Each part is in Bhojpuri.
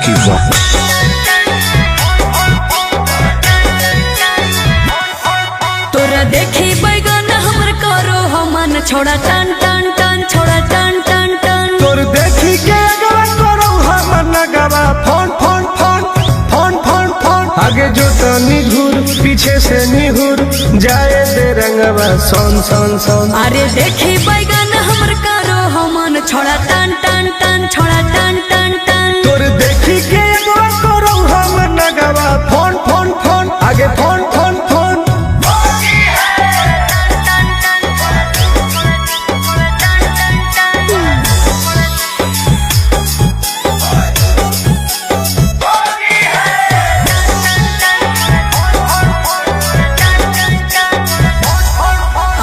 City Rocks. तोरा देखी बैगन हमर करो हमन छोड़ा टन टन टन छोड़ा टन टन टन तोर देखी के अगवा करो हमन नगवा phone phone phone phone phone phone आगे जो तनी घूर पीछे से निहुर जाए दे रंगवा सोन सोन सोन। अरे देखी बैगन हमर करो हमन छोड़ा टन टन टन छोड़ा टन टन टन तोर देखी के अगवा करो हमन नगवा फोन फोन फोन आगे फोन फोन फोन।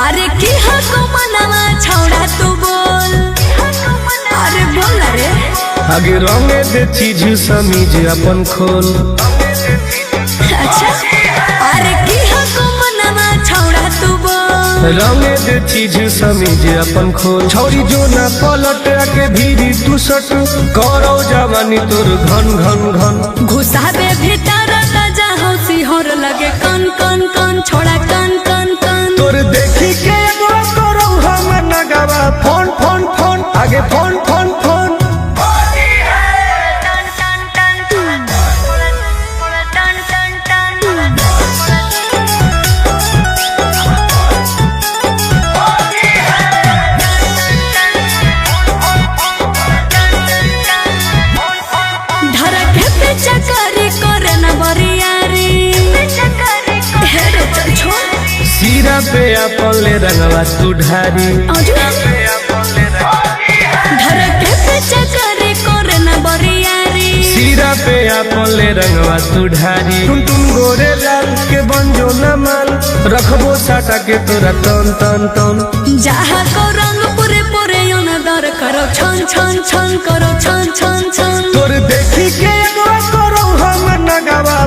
अरे की हको मनवा छोड़ा तू बोल अरे बोल रे आगे रंगे दे चीज समीज अपन खोल। अच्छा अरे की हको मनवा छोड़ा तू बोल रंगे दे चीज समीज अपन खोल। छौरी जो ना पलट के भीरी तू सट करो जवानी तोर घन घन घन घुसाबे भीतर राजा हौसी होर लगे कन कन कन छोड़ा कन कन कन तोर देखी के एगो करो हम नगवा फोन फोन फोन आगे फोन फोन फोन। धरके पे चकरी करे न बरियारी हे रे चल छोड़ सीरा पे अपन ले रंगवा तू ढारी। धरके पे चकरी करे न बरियारी सीरा पे अपन ले रंगवा तू ढारी। तुम गोरे लाल के बंजो न माल रखबो साटा के तोरा तन तन तन। जहाँ को रंग पूरे पूरे न दर करो छन छन छन करो छन छन छन तोर देखी के एगो करो हम नगवा